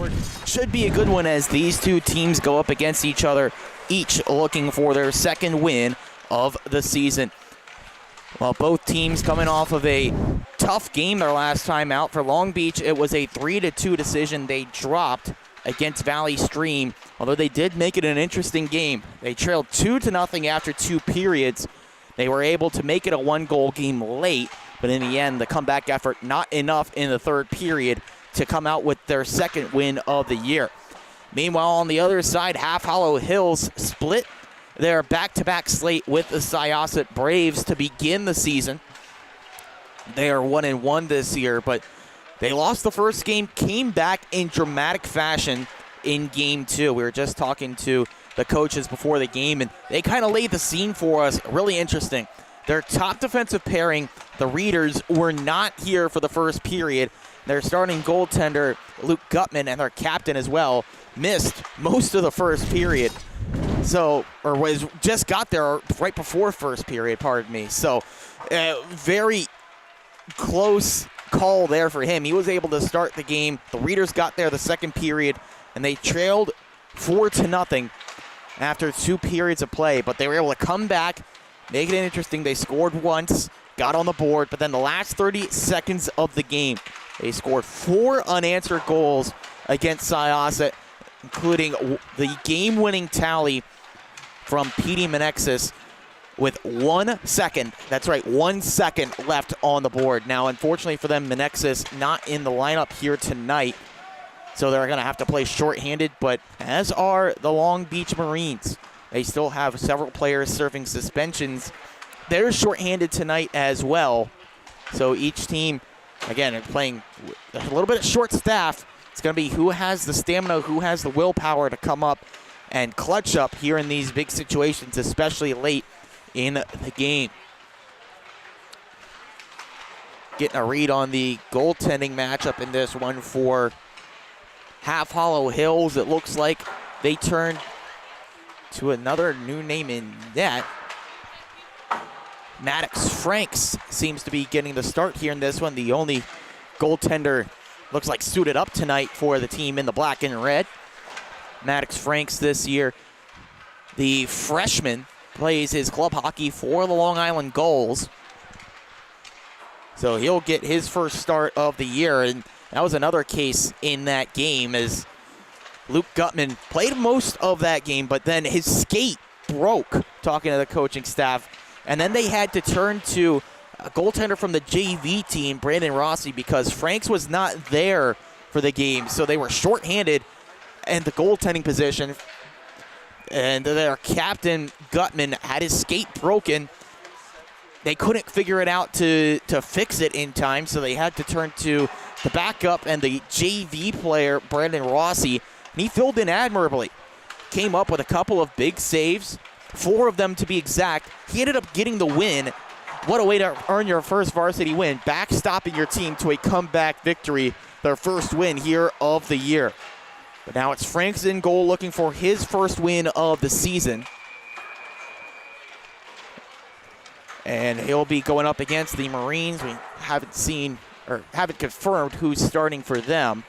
forward. Should be a good one as these two teams go up against each other, each looking for their second win of the season. Well, both teams coming off of a tough game their last time out. For Long Beach, it was a 3-2 decision they dropped against Valley Stream, although they did make it an interesting game. They trailed 2-0 after 2 periods. They were able to make it a 1-goal game late, but in the end, the comeback effort not enough in the third period to come out with their second win of the year. Meanwhile, on the other side, Half Hollow Hills split their back-to-back slate with the Syosset Braves to begin the season. They are 1-1 this year, but they lost the first game, came back in dramatic fashion in Game 2. We were just talking to the coaches before the game, and they kind of laid the scene for us. Really interesting. Their top defensive pairing, the Readers, were not here for the first period. Their starting goaltender, Luke Gutman, and their captain as well, missed most of the first period. Just got there right before first period, pardon me. So, very close call there for him. He was able to start the game. The Readers got there the second period, and they trailed 4-0 after 2 periods of play. But they were able to come back, make it interesting. They scored once, got on the board, but then the last 30 seconds of the game, they scored 4 unanswered goals against Syosset, including the game-winning tally from Petey Menexis with 1 second. That's right, 1 second left on the board. Now, unfortunately for them, Menexis not in the lineup here tonight, so they're going to have to play shorthanded, but as are the Long Beach Marines. They still have several players serving suspensions. They're shorthanded tonight as well, so each team, again, are playing a little bit of short staff. It's going to be who has the stamina, who has the willpower to come up and clutch up here in these big situations, especially late in the game. Getting a read on the goaltending matchup in this one for Half Hollow Hills. It looks like they turned to another new name in net. Maddox Franks seems to be getting the start here in this one. The only goaltender looks like suited up tonight for the team in the black and red. Maddox Franks this year, the freshman, plays his club hockey for the Long Island Gulls. So he'll get his first start of the year, and that was another case in that game as Luke Gutman played most of that game, but then his skate broke, talking to the coaching staff, and then they had to turn to a goaltender from the JV team, Brandon Rossi, because Franks was not there for the game, so they were shorthanded in the goaltending position. And their captain, Gutman, had his skate broken. They couldn't figure it out to fix it in time, so they had to turn to the backup and the JV player, Brandon Rossi. And he filled in admirably. Came up with a couple of big saves, 4 of them to be exact. He ended up getting the win. What a way to earn your first varsity win, backstopping your team to a comeback victory, their first win here of the year. But now it's Franks in goal looking for his first win of the season. And he'll be going up against the Marines. We haven't seen or haven't confirmed who's starting for them.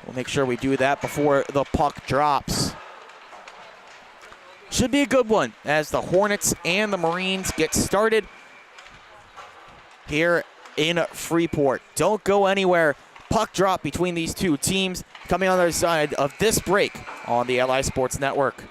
We'll make sure we do that before the puck drops. Should be a good one as the Hornets and the Marines get started here in Freeport. Don't go anywhere. Puck drop between these two teams coming on the other side of this break on the LI Sports Network.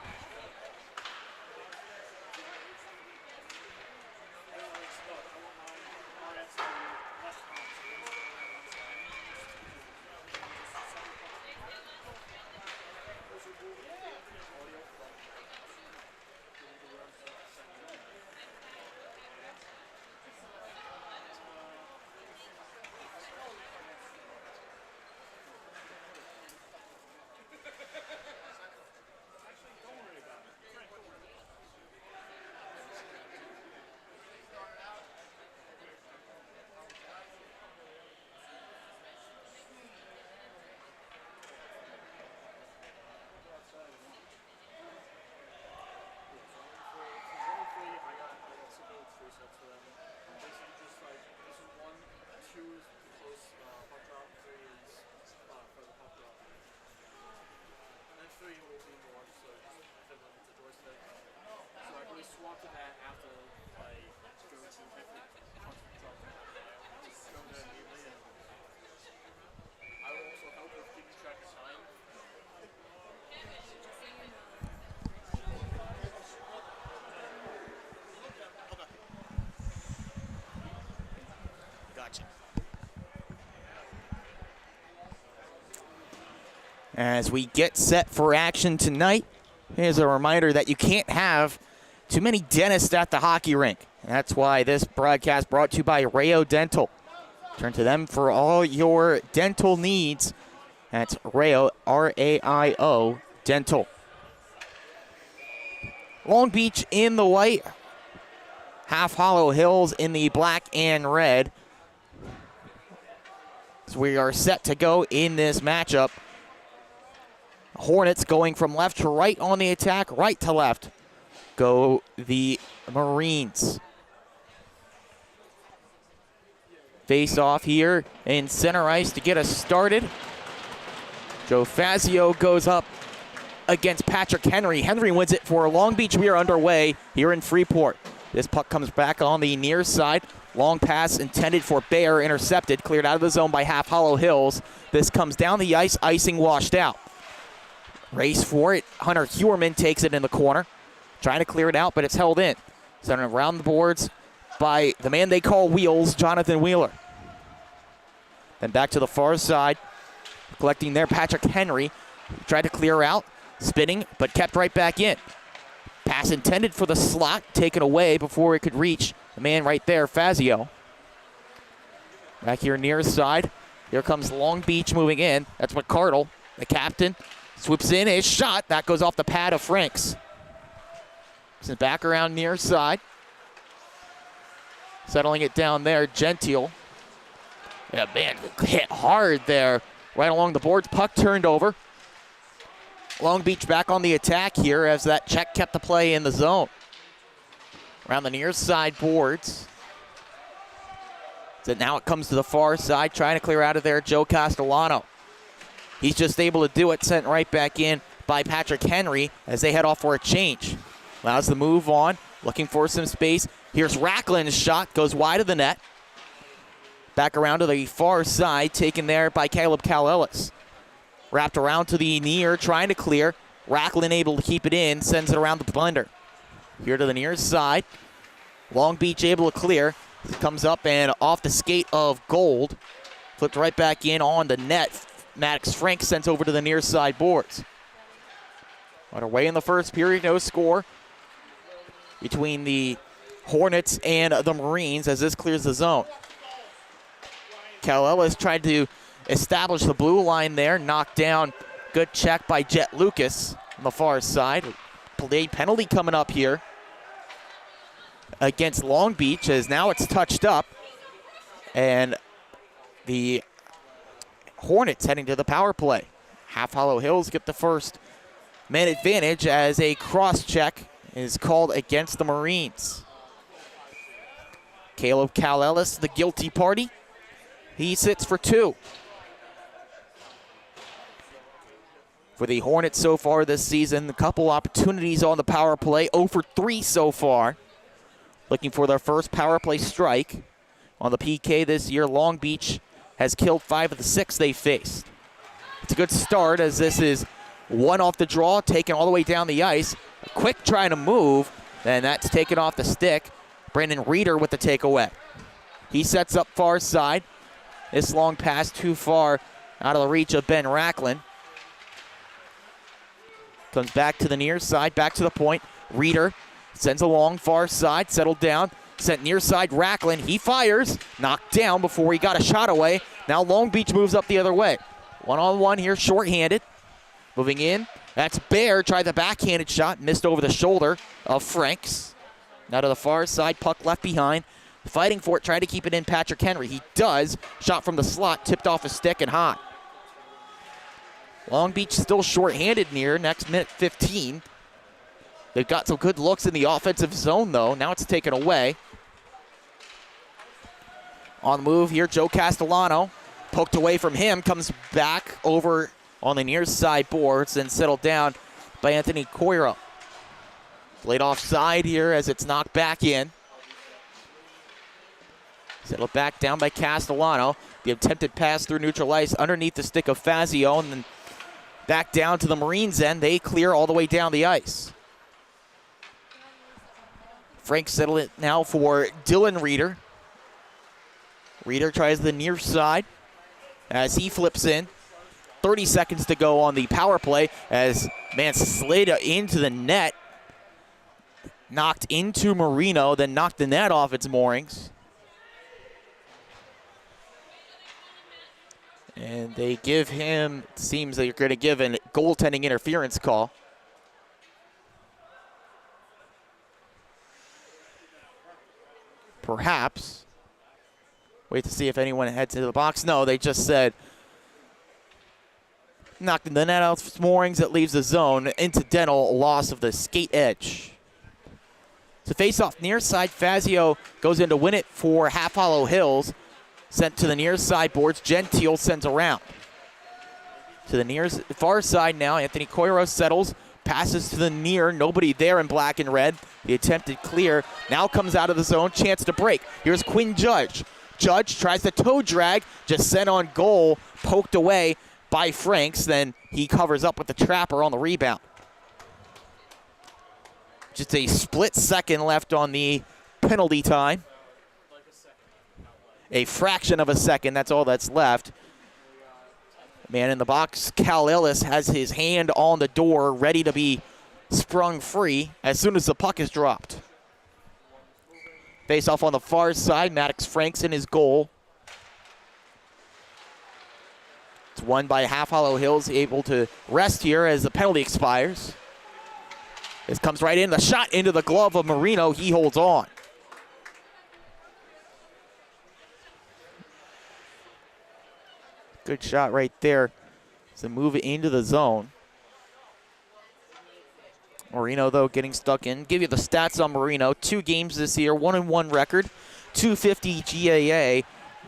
As we get set for action tonight, here's a reminder that you can't have too many dentists at the hockey rink. That's why this broadcast brought to you by Rayo Dental. Turn to them for all your dental needs. That's Rayo, R-A-I-O, Dental. Long Beach in the white. Half Hollow Hills in the black and red. So we are set to go in this matchup. Hornets going from left to right on the attack, right to left. Go the Marines. Face off here in center ice to get us started. Joe Fazio goes up against Patrick Henry. Henry wins it for Long Beach. We are underway here in Freeport. This puck comes back on the near side. Long pass intended for Bayer, intercepted, cleared out of the zone by Half Hollow Hills. This comes down the ice, icing washed out. Race for it. Hunter Hewerman takes it in the corner. Trying to clear it out, but it's held in. Sent around the boards by the man they call Wheels, Jonathan Wheeler. Then back to the far side. Collecting there, Patrick Henry. Tried to clear out, spinning, but kept right back in. Pass intended for the slot, taken away before it could reach the man right there, Fazio. Back here near side. Here comes Long Beach moving in. That's McCardle, the captain. Swoops in, his shot. That goes off the pad of Franks. Sent back around near side. Settling it down there, Gentile. Yeah, man, hit hard there. Right along the boards, puck turned over. Long Beach back on the attack here as that check kept the play in the zone. Around the near side boards. So now it comes to the far side, trying to clear out of there, Joe Castellano. He's just able to do it, sent right back in by Patrick Henry as they head off for a change. Allows the move on, looking for some space. Here's Racklin's shot, goes wide of the net. Back around to the far side, taken there by Caleb Cal-Ellis. Wrapped around to the near, trying to clear. Racklin able to keep it in, sends it around the blender. Here to the near side. Long Beach able to clear. It comes up and off the skate of Gold. Flipped right back in on the net. Maddox Frank sent over to the near side boards. Underway in the first period, no score between the Hornets and the Marines as this clears the zone. Cal-Ellis tried to establish the blue line there, knocked down. Good check by Jet Lucas on the far side. Play penalty coming up here against Long Beach as now it's touched up. And the Hornets heading to the power play. Half Hollow Hills get the first man advantage as a cross check is called against the Marines. Caleb Cal-Ellis, the guilty party. He sits for 2. For the Hornets so far this season, a couple opportunities on the power play, 0 for 3 so far. Looking for their first power play strike. On the PK this year, Long Beach has killed 5 of the 6 they faced. It's a good start as this is one off the draw, taken all the way down the ice. Quick trying to move, and that's taken off the stick. Brandon Reeder with the takeaway. He sets up far side. This long pass too far out of the reach of Ben Racklin. Comes back to the near side, back to the point. Reeder sends a long far side, settled down. Sent near side, Racklin. He fires, knocked down before he got a shot away. Now Long Beach moves up the other way. One-on-one here, shorthanded. Moving in. That's Baer, tried the backhanded shot, missed over the shoulder of Franks. Now to the far side, puck left behind. Fighting for it, trying to keep it in, Patrick Henry. He does. Shot from the slot, tipped off his stick and hot. Long Beach still shorthanded near, next minute 15. They've got some good looks in the offensive zone, though. Now it's taken away. On the move here, Joe Castellano. Poked away from him, comes back over on the near side boards and settled down by Anthony Coiro. Laid offside here as it's knocked back in. Settled back down by Castellano. The attempted pass through neutral ice underneath the stick of Fazio, and then back down to the Marines end. They clear all the way down the ice. Frank settled it now for Dylan Reeder. Reeder tries the near side as he flips in. 30 seconds to go on the power play as man slid into the net. Knocked into Marino, then knocked the net off its moorings. And they give him, seems they're going to give a goaltending interference call. Perhaps. Wait to see if anyone heads into the box. No, they just said knocked the net out of its moorings. That leaves the zone. Incidental loss of the skate edge. So face off near side. Fazio goes in to win it for Half Hollow Hills. Sent to the near side boards. Gentile sends around. To the far side now. Anthony Coiro settles. Passes to the near. Nobody there in black and red. The attempted clear. Now comes out of the zone. Chance to break. Here's Quinn Judge. Judge tries to toe drag. Just sent on goal. Poked away by Franks. Then he covers up with the trapper on the rebound. Just a split second left on the penalty time. A fraction of a second, that's all that's left. Man in the box, Cal Ellis has his hand on the door, ready to be sprung free as soon as the puck is dropped. Face off on the far side, Maddox Franks in his goal. It's won by Half Hollow Hills, able to rest here as the penalty expires. This comes right in, the shot into the glove of Marino, he holds on. Good shot right there. So move it into the zone. Marino, though, getting stuck in. Give you the stats on Marino. 2 games this year, 1-1 record, .250 GAA,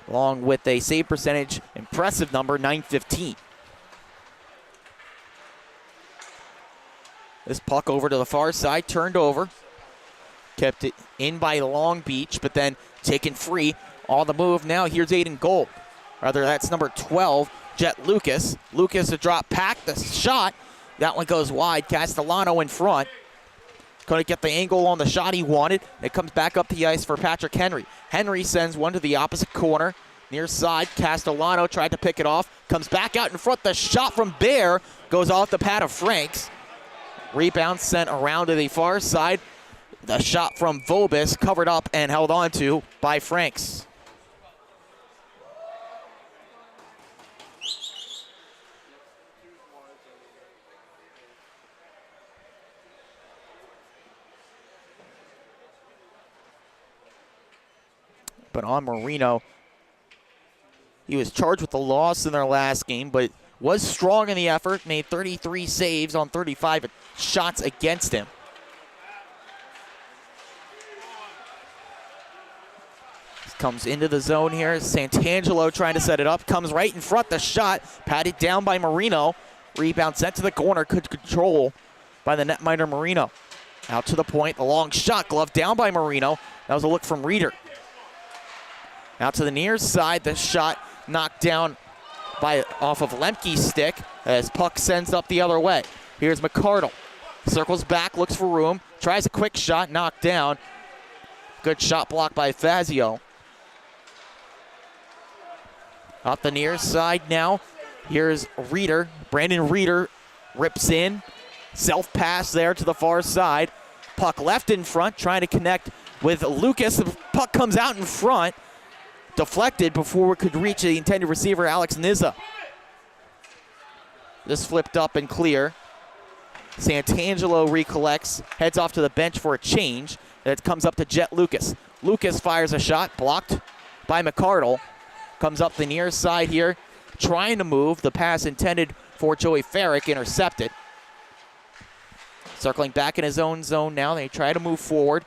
along with a save percentage, impressive number, .915. This puck over to the far side, turned over. Kept it in by Long Beach, but then taken free on the move. Now here's Aiden Gold. Rather, that's number 12, Jet Lucas. Lucas a drop pack, the shot. That one goes wide. Castellano in front. Couldn't get the angle on the shot he wanted. It comes back up the ice for Patrick Henry. Henry sends one to the opposite corner. Near side, Castellano tried to pick it off. Comes back out in front. The shot from Bear goes off the pad of Franks. Rebound sent around to the far side. The shot from Vobis covered up and held on to by Franks. But on Marino, he was charged with the loss in their last game, but was strong in the effort, made 33 saves on 35 shots against him. Comes into the zone here. Santangelo trying to set it up. Comes right in front. The shot patted down by Marino. Rebound sent to the corner. Good control by the netminder Marino. Out to the point. The long shot. Glove down by Marino. That was a look from Reeder. Out to the near side. The shot knocked down off of Lemke's stick as puck sends up the other way. Here's McCardle. Circles back. Looks for room. Tries a quick shot. Knocked down. Good shot blocked by Fazio. Up the near side now. Here's Reeder. Brandon Reeder rips in. Self-pass there to the far side. Puck left in front, trying to connect with Lucas. The puck comes out in front. Deflected before it could reach the intended receiver, Alex Nizza. This flipped up and clear. Santangelo recollects, heads off to the bench for a change. It comes up to Jet Lucas. Lucas fires a shot, blocked by McCardle. Comes up the near side here, trying to move. The pass intended for Joey Farrick, intercepted. Circling back in his own zone now. They try to move forward.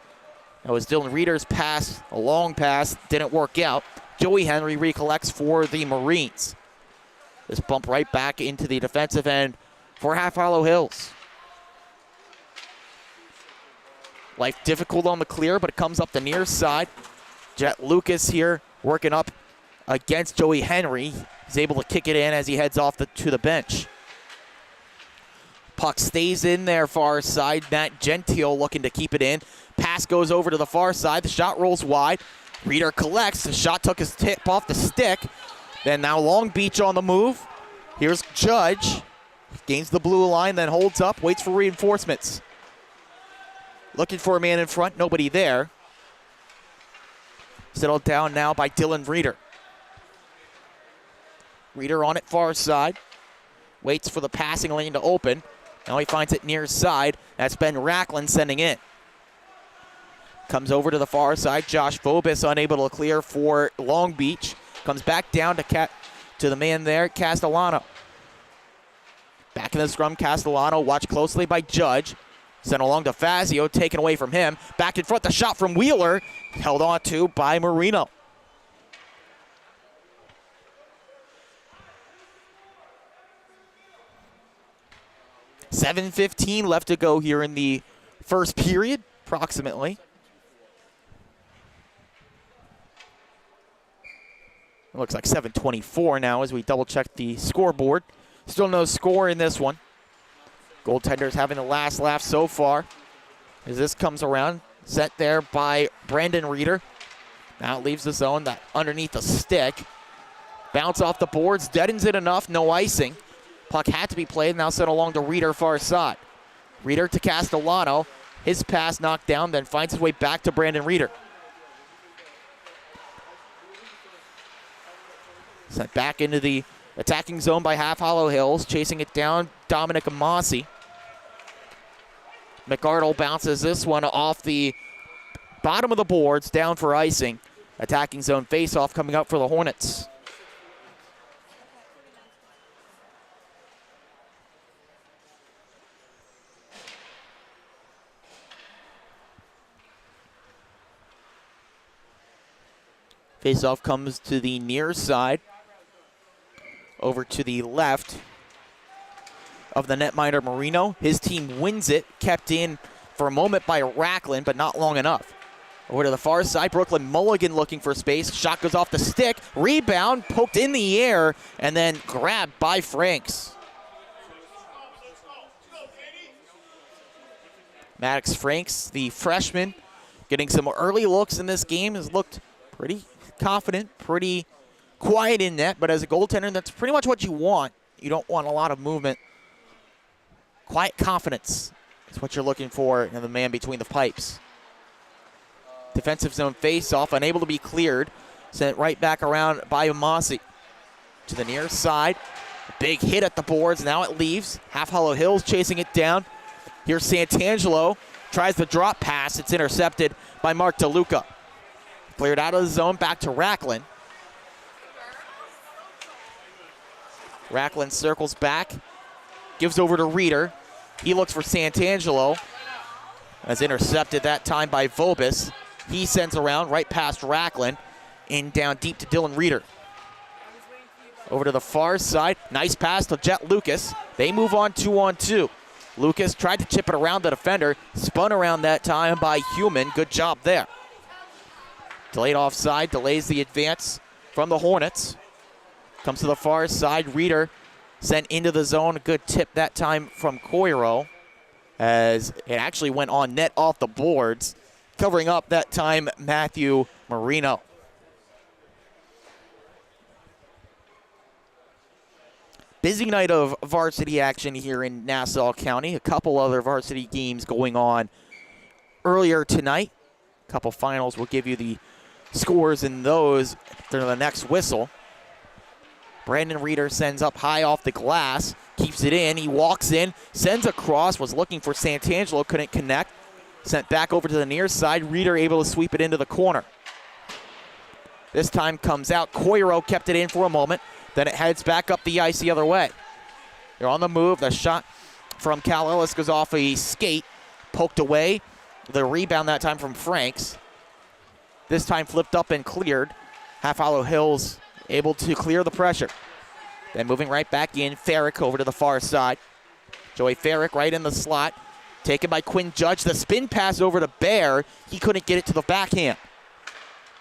That was Dylan Reeder's pass, a long pass, didn't work out. Joey Henry recollects for the Marines. This bump right back into the defensive end for Half Hollow Hills. Life difficult on the clear, but it comes up the near side. Jet Lucas here working up against Joey Henry. He's able to kick it in as he heads off to the bench. Puck stays in there far side. Matt Gentile looking to keep it in. Pass goes over to the far side. The shot rolls wide. Reeder collects. The shot took his tip off the stick. Then now Long Beach on the move. Here's Judge. Gains the blue line, then holds up, waits for reinforcements. Looking for a man in front, nobody there. Settled down now by Dylan Reeder. Reeder on it far side. Waits for the passing lane to open. Now he finds it near side. That's Ben Racklin sending in. Comes over to the far side. Josh Vobis unable to clear for Long Beach. Comes back down to the man there, Castellano. Back in the scrum, Castellano, watched closely by Judge. Sent along to Fazio, taken away from him. Back in front, the shot from Wheeler. Held on to by Marino. $7:15 left to go here in the first period, approximately. It looks like 7:24 now as we double-check the scoreboard. Still no score in this one. Goaltenders having the last laugh so far as this comes around. Set there by Brandon Reeder. Now it leaves the zone, that underneath the stick. Bounce off the boards, deadens it enough, no icing. Puck had to be played, now sent along to Reeder far side. Reeder to Castellano. His pass knocked down, then finds his way back to Brandon Reeder. Sent back into the attacking zone by Half Hollow Hills. Chasing it down, Dominic Amasi. McArdle bounces this one off the bottom of the boards, down for icing. Attacking zone face-off coming up for the Hornets. Face-off comes to the near side. Over to the left of the netminder Marino. His team wins it, kept in for a moment by Racklin, but not long enough. Over to the far side, Brooklyn Mulligan looking for space. Shot goes off the stick, rebound, poked in the air, and then grabbed by Franks. Maddox Franks, the freshman, getting some early looks in this game, has looked pretty confident, pretty quiet in net, but as a goaltender, that's pretty much what you want. You don't want a lot of movement. Quiet confidence is what you're looking for in the man between the pipes. Defensive zone face-off, unable to be cleared. Sent right back around by Amasi. To the near side. A big hit at the boards. Now it leaves. Half Hollow Hills chasing it down. Here's Santangelo. Tries the drop pass. It's intercepted by Mark DeLuca. Cleared out of the zone. Back to Racklin. Racklin circles back. Gives over to Reeder. He looks for Santangelo. As intercepted that time by Vobis. He sends around right past Racklin and down deep to Dylan Reeder. Over to the far side. Nice pass to Jet Lucas. They move on 2-on-2. Lucas tried to chip it around the defender. Spun around that time by Human. Good job there. Delayed offside. Delays the advance from the Hornets. Comes to the far side. Reeder sent into the zone. A good tip that time from Coiro, as it actually went on net off the boards. Covering up that time, Matthew Marino. Busy night of varsity action here in Nassau County. A couple other varsity games going on earlier tonight. A couple finals. We'll give you the scores in those during the next whistle. Brandon Reeder sends up high off the glass, keeps it in. He walks in, sends across, was looking for Santangelo, couldn't connect. Sent back over to the near side. Reeder able to sweep it into the corner. This time comes out. Coiro kept it in for a moment. Then it heads back up the ice the other way. They're on the move. The shot from Cal Ellis goes off a skate. Poked away. The rebound that time from Franks. This time flipped up and cleared. Half Hollow Hills able to clear the pressure. Then moving right back in. Farrick over to the far side. Joey Farrick right in the slot. Taken by Quinn Judge. The spin pass over to Bear. He couldn't get it to the backhand.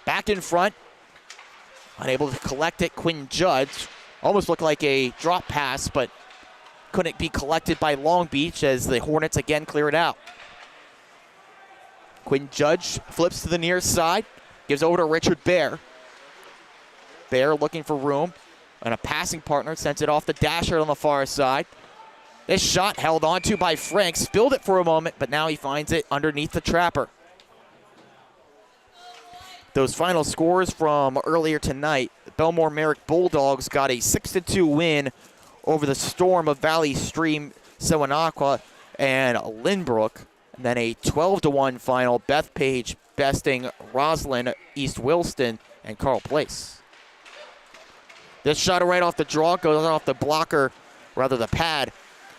Back in front. Unable to collect it. Quinn Judge. Almost looked like a drop pass, but couldn't be collected by Long Beach as the Hornets again clear it out. Quinn Judge flips to the near side. Gives over to Richard Bear. Bear looking for room. And a passing partner sends it off the dasher on the far side. This shot held onto by Frank, spilled it for a moment, but now he finds it underneath the trapper. Those final scores from earlier tonight, the Belmore Merrick Bulldogs got a 6-2 win over the Storm of Valley Stream, Sewanakwa, and Lynbrook. And then a 12-1 final, Bethpage besting Roslyn, East Wilston, and Carl Place. This shot right off the draw goes off the blocker, rather the pad,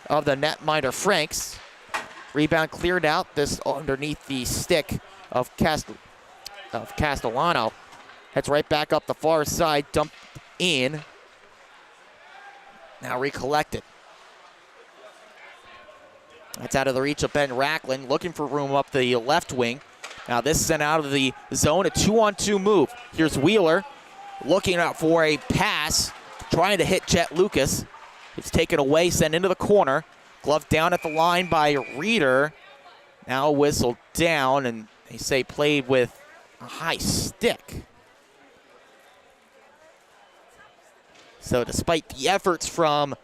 of the netminder Franks. Rebound cleared out, this underneath the stick of Castellano. Heads right back up the far side, dumped in. Now recollected. That's out of the reach of Ben Racklin, looking for room up the left wing. Now this sent out of the zone, a 2-on-2 move. Here's Wheeler looking out for a pass, trying to hit Jet Lucas. It's taken away, sent into the corner. Glove down at the line by Reeder. Now whistled down, and they say played with a high stick. So despite the efforts from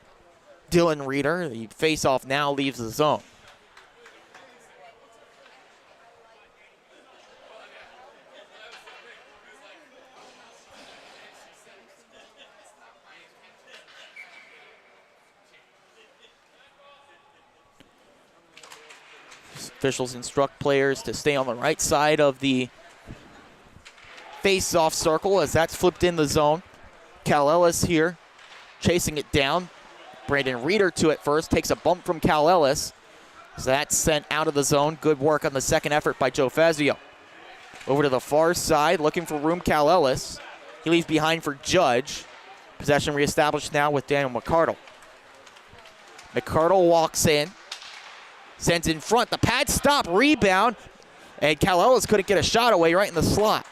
Dylan Reeder, the face-off now leaves the zone. Officials instruct players to stay on the right side of the face-off circle as that's flipped in the zone. Cal Ellis here chasing it down. Brandon Reeder to it first, takes a bump from Cal Ellis. So that's sent out of the zone. Good work on the second effort by Joe Fazio. Over to the far side, looking for room, Cal Ellis. He leaves behind for Judge. Possession reestablished now with Daniel McCardle. McCardle walks in. Sends in front, the pad stop, rebound, and Cal Ellis couldn't get a shot away right in the slot.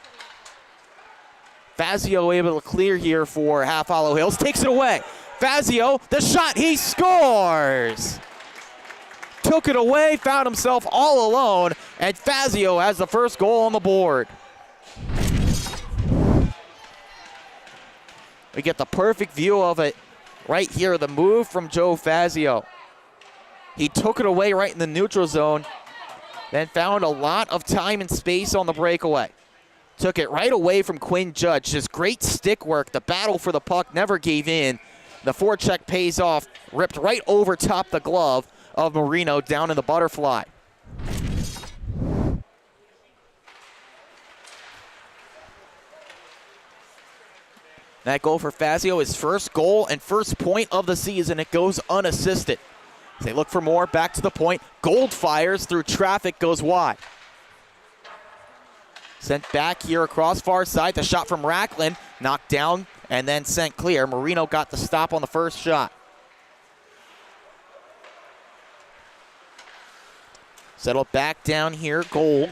Fazio able to clear here for Half Hollow Hills, takes it away. Fazio, the shot, he scores! Took it away, found himself all alone, and Fazio has the first goal on the board. We get the perfect view of it right here, the move from Joe Fazio. He took it away right in the neutral zone, then found a lot of time and space on the breakaway. Took it right away from Quinn Judge. Just great stick work. The battle for the puck never gave in. The forecheck pays off. Ripped right over top the glove of Marino down in the butterfly. That goal for Fazio, his first goal and first point of the season. It goes unassisted. They look for more, back to the point. Gold fires through traffic, goes wide. Sent back here across far side. The shot from Racklin, knocked down and then sent clear. Marino got the stop on the first shot. Settle back down here, Gold.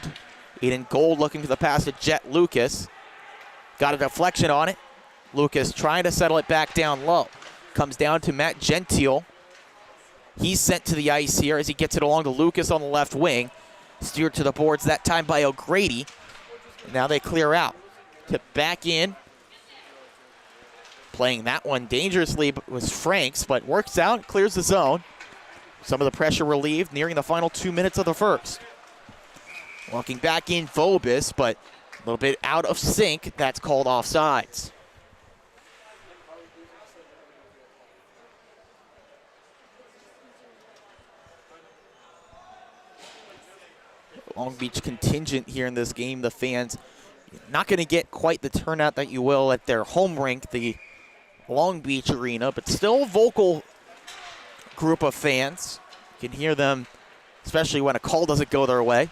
Eden Gold looking for the pass to Jet Lucas. Got a deflection on it. Lucas trying to settle it back down low. Comes down to Matt Gentile. He's sent to the ice here as he gets it along to Lucas on the left wing. Steered to the boards that time by O'Grady. Now they clear out. Tip back in. Playing that one dangerously was Franks, but works out, clears the zone. Some of the pressure relieved, nearing the final 2 minutes of the first. Walking back in Vobis, but a little bit out of sync. That's called offsides. Long Beach contingent here in this game. The fans not going to get quite the turnout that you will at their home rink, the Long Beach Arena, but still a vocal group of fans. You can hear them, especially when a call doesn't go their way.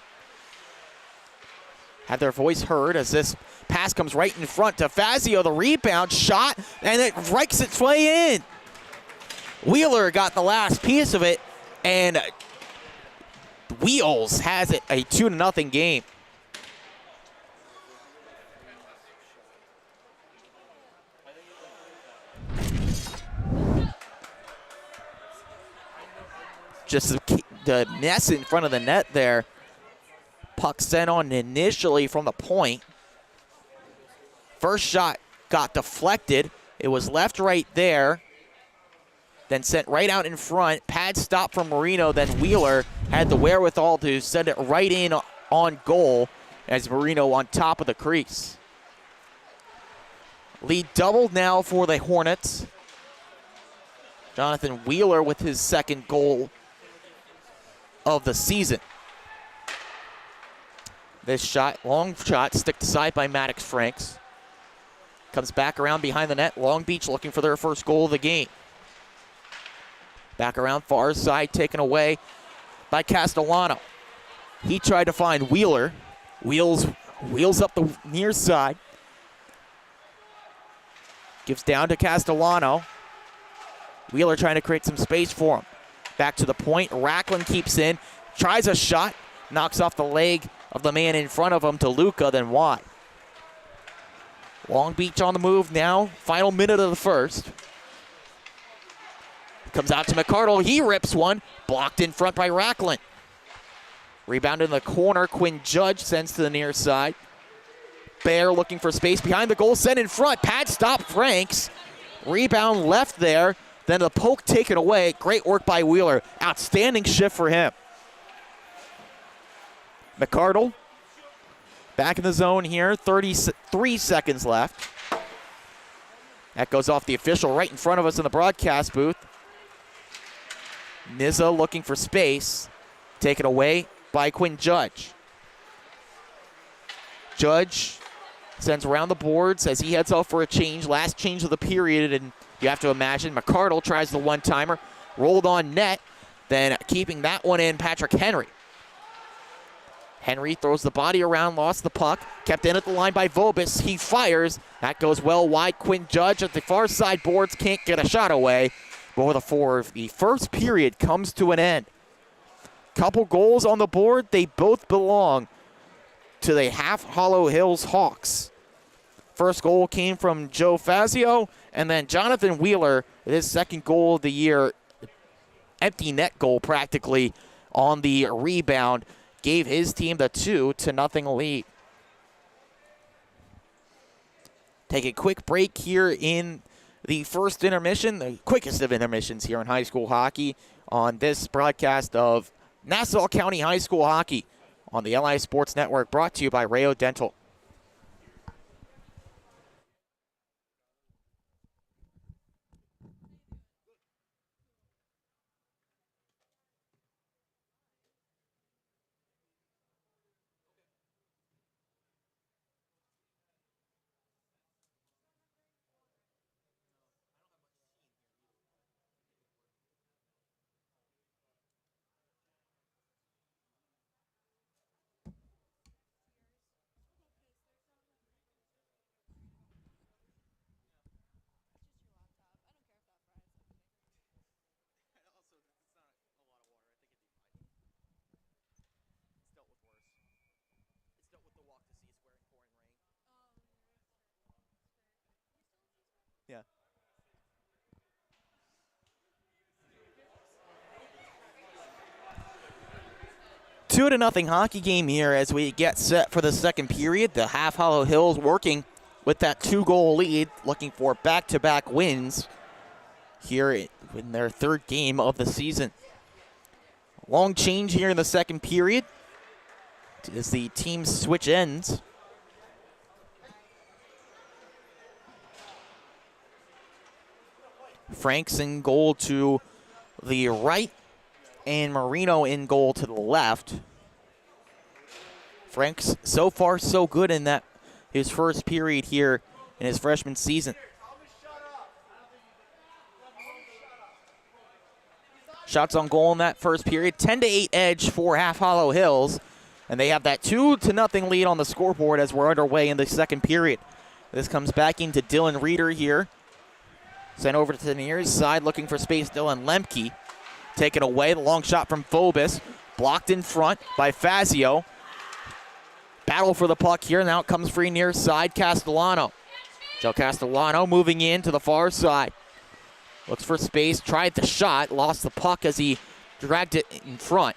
Had their voice heard as this pass comes right in front to Fazio, the rebound shot, and it rakes its way in. Wheeler got the last piece of it, and Wheels has it a 2-0 game. Just the mess in front of the net there. Puck sent on initially from the point. First shot got deflected. It was left right there, then sent right out in front. Pad stop from Marino, then Wheeler had the wherewithal to send it right in on goal as Marino on top of the crease. Lead doubled now for the Hornets. Jonathan Wheeler with his second goal of the season. This shot, long shot, sticked aside by Maddox Franks. Comes back around behind the net. Long Beach looking for their first goal of the game. Back around far side, taken away by Castellano. He tried to find Wheeler. Wheels up the near side. Gives down to Castellano. Wheeler trying to create some space for him. Back to the point. Racklin keeps in. Tries a shot. Knocks off the leg of the man in front of him to Luca, then wide. Long Beach on the move now. Final minute of the first. Comes out to McCardle. He rips one. Blocked in front by Racklin. Rebound in the corner. Quinn Judge sends to the near side. Bear looking for space behind the goal. Sent in front. Pad stop Franks. Rebound left there. Then the poke taken away. Great work by Wheeler. Outstanding shift for him. McCardle back in the zone here. 33 seconds left. That goes off the official right in front of us in the broadcast booth. Nizza looking for space. Taken away by Quinn Judge. Judge sends around the boards as he heads off for a change. Last change of the period, and you have to imagine McCardle tries the one-timer. Rolled on net, then keeping that one in, Patrick Henry. Henry throws the body around, lost the puck. Kept in at the line by Vobis. He fires. That goes well wide. Quinn Judge at the far side boards can't get a shot away. Before the first period comes to an end. Couple goals on the board. They both belong to the Half Hollow Hills Hawks. First goal came from Joe Fazio, and then Jonathan Wheeler, his second goal of the year, empty net goal practically on the rebound, gave his team the 2-0 lead. Take a quick break here in the first intermission, the quickest of intermissions here in high school hockey on this broadcast of Nassau County High School Hockey on the LI Sports Network, brought to you by Rayo Dental. Yeah. Two to nothing hockey game here as we get set for the second period. The Half Hollow Hills working with that 2-goal lead, looking for back-to-back wins here in their third game of the season. Long change here in the second period as the teams switch ends. Franks in goal to the right, and Marino in goal to the left. Franks so far so good in that his first period here in his freshman season. Shots on goal in that first period, 10-8 edge for Half Hollow Hills, and they have that 2-0 lead on the scoreboard as we're underway in the second period. This comes back into Dylan Reeder here. Sent over to the near side, looking for space. Dylan Lemke taken away. The long shot from Phobos, blocked in front by Fazio. Battle for the puck here. Now it comes free near side. Castellano. Joe Castellano moving in to the far side. Looks for space. Tried the shot. Lost the puck as he dragged it in front.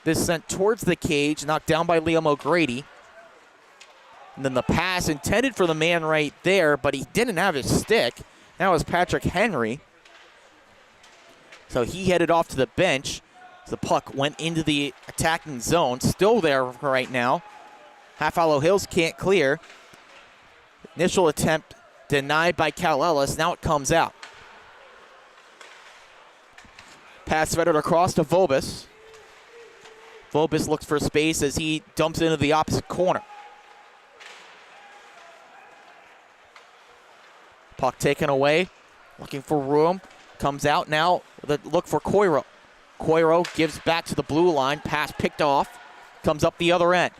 This sent towards the cage. Knocked down by Liam O'Grady. And then the pass intended for the man right there, but he didn't have his stick. That was Patrick Henry. So he headed off to the bench. The puck went into the attacking zone. Still there right now. Half Hollow Hills can't clear. Initial attempt denied by Cal Ellis. Now it comes out. Pass threaded across to Vobis. Vobis looks for space as he dumps into the opposite corner. Puck taken away, looking for room. Comes out now, the look for Coiro. Coiro gives back to the blue line, pass picked off, comes up the other end.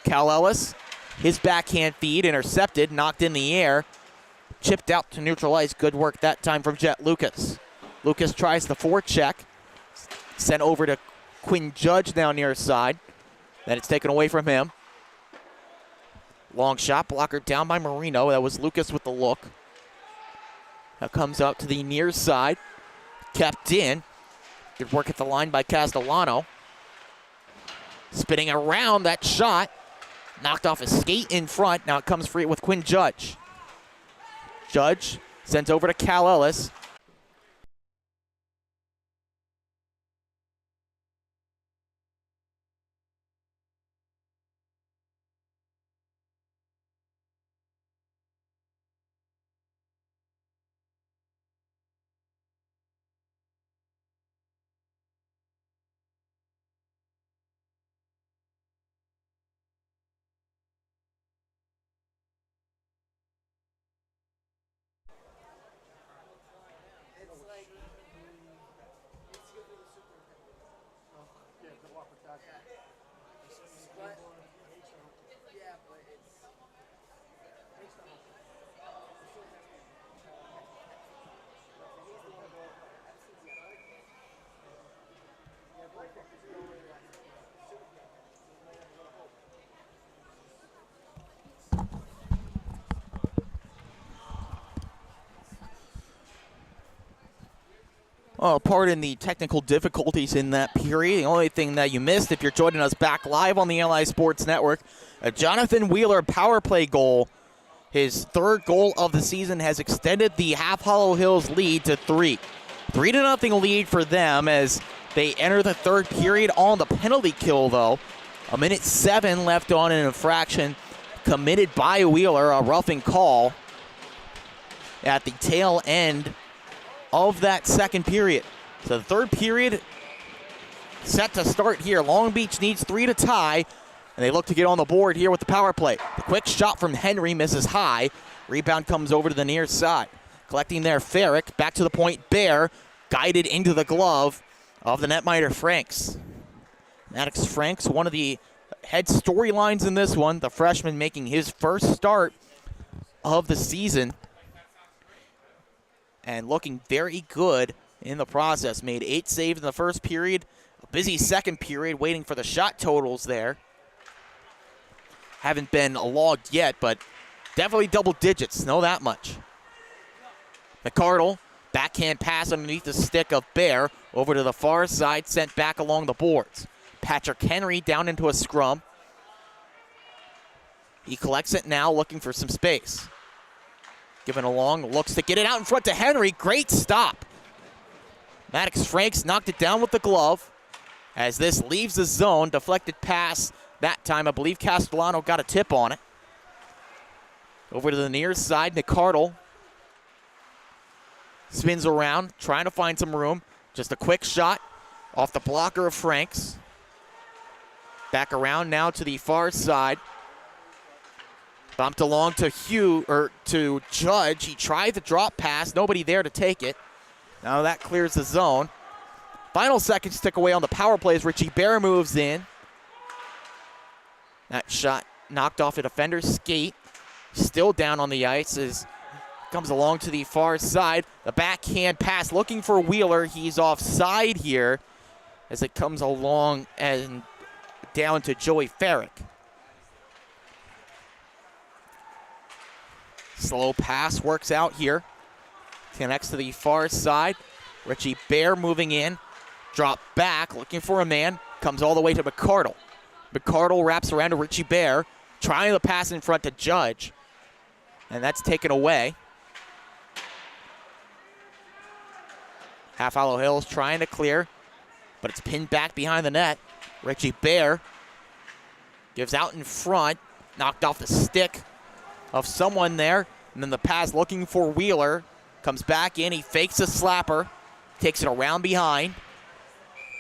Cal Ellis, his backhand feed, intercepted, knocked in the air, chipped out to neutral ice. Good work that time from Jet Lucas. Lucas tries the forecheck, sent over to Quinn Judge now near side. Then it's taken away from him. Long shot, blocker down by Marino. That was Lucas with the look. Now comes out to the near side. Kept in. Good work at the line by Castellano. Spinning around that shot. Knocked off a skate in front. Now it comes free with Quinn Judge. Judge sent over to Cal Ellis. Oh, pardon the technical difficulties in that period. The only thing that you missed, if you're joining us back live on the LI Sports Network, a Jonathan Wheeler power play goal. His third goal of the season has extended the Half Hollow Hills lead to 3. 3-0 lead for them as they enter the third period on the penalty kill, though. 1:07 left on an infraction committed by Wheeler, a roughing call at the tail end of that second period. So the third period set to start here. Long Beach needs 3 to tie, and they look to get on the board here with the power play. The quick shot from Henry misses high. Rebound comes over to the near side. Collecting there, Farrick. Back to the point, Bear. Guided into the glove of the netminder, Franks. Maddox Franks, one of the head storylines in this one. The freshman making his first start of the season, and looking very good in the process. Made 8 saves in the first period. A busy second period waiting for the shot totals there. Haven't been logged yet, but definitely double digits. Know that much. McCardle, backhand pass underneath the stick of Bear. Over to the far side, sent back along the boards. Patrick Henry down into a scrum. He collects it now, looking for some space. Given along, looks to get it out in front to Henry. Great stop. Maddox Franks knocked it down with the glove as this leaves the zone. Deflected pass that time. I believe Castellano got a tip on it. Over to the near side, McCardle spins around, trying to find some room. Just a quick shot off the blocker of Franks. Back around now to the far side. Bumped along to Judge. He tried the drop pass. Nobody there to take it. Now that clears the zone. Final seconds tick away on the power play as Richie Bear moves in. That shot knocked off a defender's skate. Still down on the ice as comes along to the far side. The backhand pass looking for Wheeler. He's offside here as it comes along and down to Joey Farrick. Slow pass works out here. Connects to the far side. Richie Bear moving in. Drop back, looking for a man. Comes all the way to McCardle. McCardle wraps around to Richie Bear. trying to pass in front to Judge, and that's taken away. Half Hollow Hills trying to clear, but it's pinned back behind the net. Richie Bear gives out in front, knocked off the stick of someone there, and then the pass looking for Wheeler. Comes back in, he fakes a slapper, takes it around behind.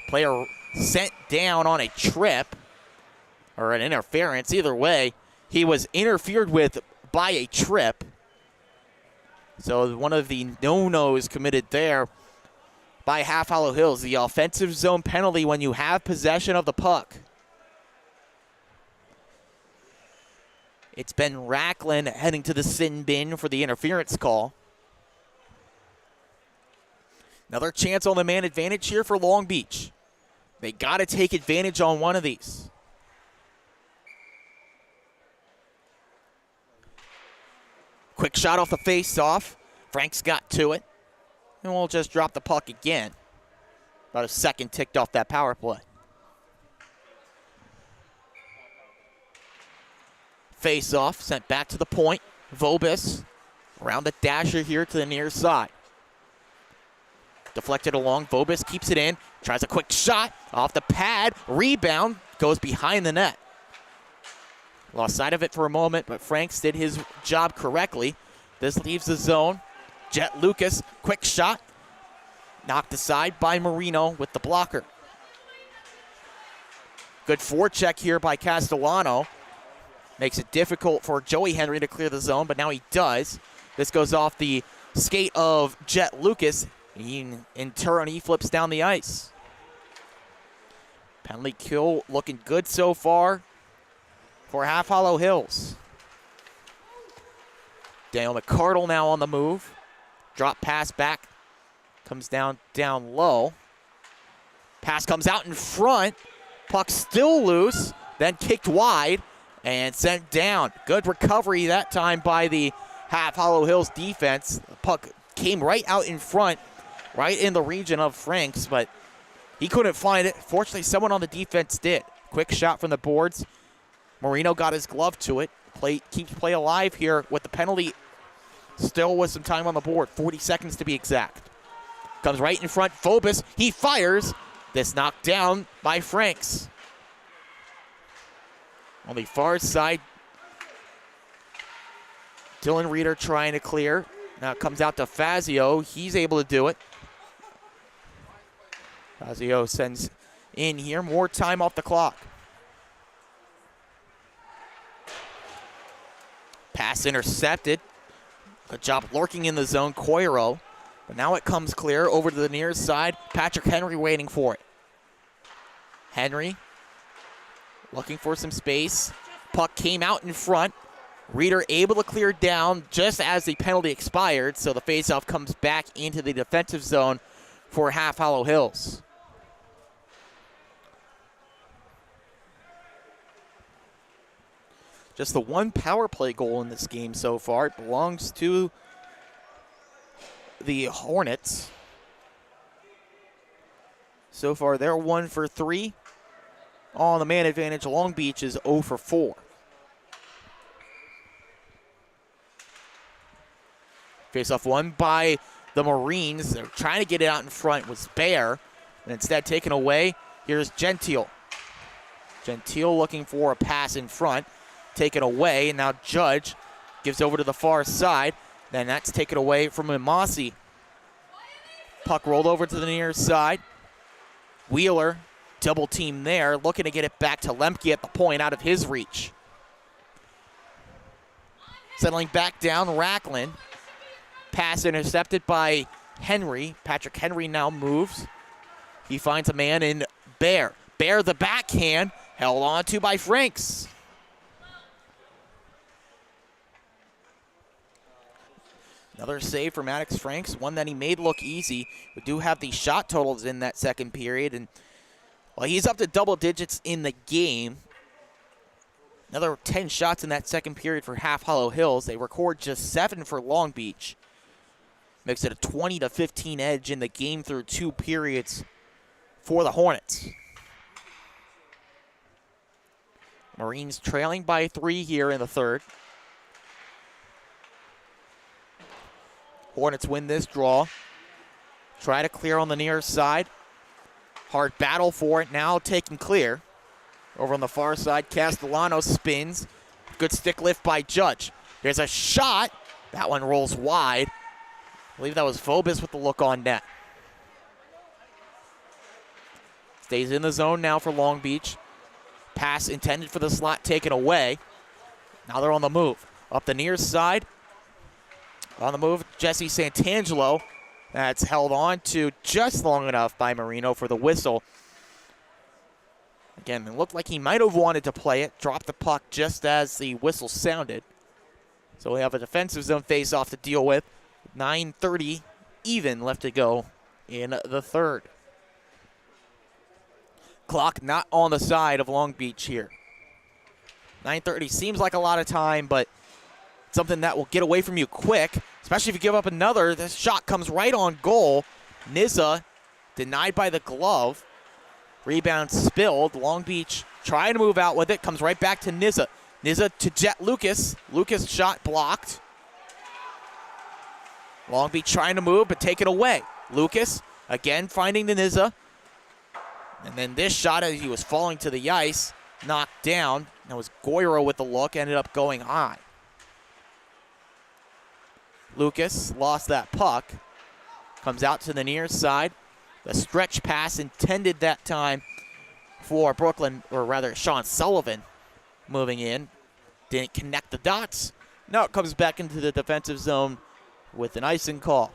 Player sent down on a trip, or an interference. Either way, he was interfered with by a trip. So one of the no-nos committed there by Half Hollow Hills, the offensive zone penalty when you have possession of the puck. It's Ben Racklin heading to the sin bin for the interference call. Another chance on the man advantage here for Long Beach. They got to take advantage on one of these. Quick shot off the face-off. Franks got to it. And we'll just drop the puck again. About a second ticked off that power play. Face-off sent back to the point. Vobis around the dasher here to the near side. Deflected along. Vobis keeps it in. Tries a quick shot off the pad. Rebound goes behind the net. Lost sight of it for a moment, but Franks did his job correctly. This leaves the zone. Jet Lucas, quick shot. Knocked aside by Marino with the blocker. Good forecheck here by Castellano. Makes it difficult for Joey Henry to clear the zone, but now he does. This goes off the skate of Jet Lucas. In turn, he flips down the ice. Penalty kill looking good so far for Half Hollow Hills. Daniel McCardle now on the move. Drop pass back. Comes down low. Pass comes out in front. Puck still loose. Then kicked wide and sent down. Good recovery that time by the Half Hollow Hills defense. The puck came right out in front, right in the region of Franks, but he couldn't find it. Fortunately, someone on the defense did. Quick shot from the boards. Marino got his glove to it. Keeps play alive here with the penalty. Still with some time on the board. 40 seconds to be exact. Comes right in front. Vobis, he fires. This knocked down by Franks. On the far side, Dylan Reeder trying to clear. Now it comes out to Fazio. He's able to do it. Fazio sends in here. More time off the clock. Pass intercepted. Good job lurking in the zone, Coiro. But now it comes clear over to the near side. Patrick Henry waiting for it. Henry looking for some space. Puck came out in front. Reeder able to clear down just as the penalty expired, so the faceoff comes back into the defensive zone for Half Hollow Hills. Just the one power play goal in this game so far. It belongs to the Hornets. So far, they're 1 for 3. On the man advantage, Long Beach is 0 for 4. Face-off won by the Marines. They're trying to get it out in front. It was Bear, and instead taken away. Here's Gentile. Gentile looking for a pass in front. Taken away, and now Judge gives over to the far side. Then that's taken away from Imasi. Puck rolled over to the near side. Wheeler, double team there, looking to get it back to Lemke at the point, out of his reach. Settling back down, Racklin. Pass intercepted by Henry. Patrick Henry now moves. He finds a man in Bear. Bear the backhand, held on to by Franks. Another save for Maddox Franks, one that he made look easy. We do have the shot totals in that second period, and well, he's up to double digits in the game. Another 10 shots in that second period for Half Hollow Hills. They record just 7 for Long Beach. Makes it a 20-15 edge in the game through 2 periods for the Hornets. Marines trailing by 3 here in the third. Hornets win this draw. Try to clear on the near side. Hard battle for it, now taking clear. Over on the far side, Castellano spins. Good stick lift by Judge. There's a shot. That one rolls wide. I believe that was Phobos with the look on net. Stays in the zone now for Long Beach. Pass intended for the slot taken away. Now they're on the move. Up the near side. On the move, Jesse Santangelo. That's held on to just long enough by Marino for the whistle. Again, it looked like he might have wanted to play it. Dropped the puck just as the whistle sounded. So we have a defensive zone face-off to deal with. 9:30 even left to go in the third. Clock not on the side of Long Beach here. 9:30 seems like a lot of time, but something that will get away from you quick, especially if you give up another. This shot comes right on goal. Nizza denied by the glove. Rebound spilled. Long Beach trying to move out with it. Comes right back to Nizza. Nizza to Jet Lucas. Lucas shot blocked. Long Beach trying to move, but taken away. Lucas again finding the Nizza. And then this shot as he was falling to the ice, knocked down. That was Goyro with the look, ended up going high. Lucas lost that puck. Comes out to the near side. The stretch pass intended that time for Brooklyn, or rather Sean Sullivan moving in. Didn't connect the dots. Now it comes back into the defensive zone with an icing call.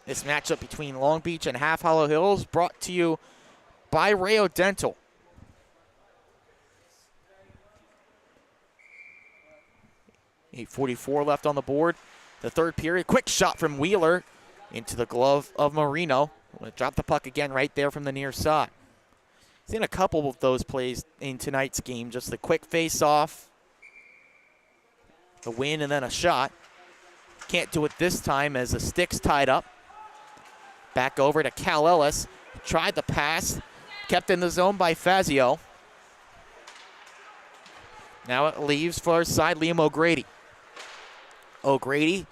This matchup between Long Beach and Half Hollow Hills brought to you by Rayo Dental. .844 left on the board. The third period. Quick shot from Wheeler into the glove of Marino. Drop the puck again right there from the near side. Seen a couple of those plays in tonight's game. Just the quick face-off, the win, and then a shot. Can't do it this time as the stick's tied up. Back over to Cal Ellis. Tried the pass. Kept in the zone by Fazio. Now it leaves far side Liam O'Grady. O'Grady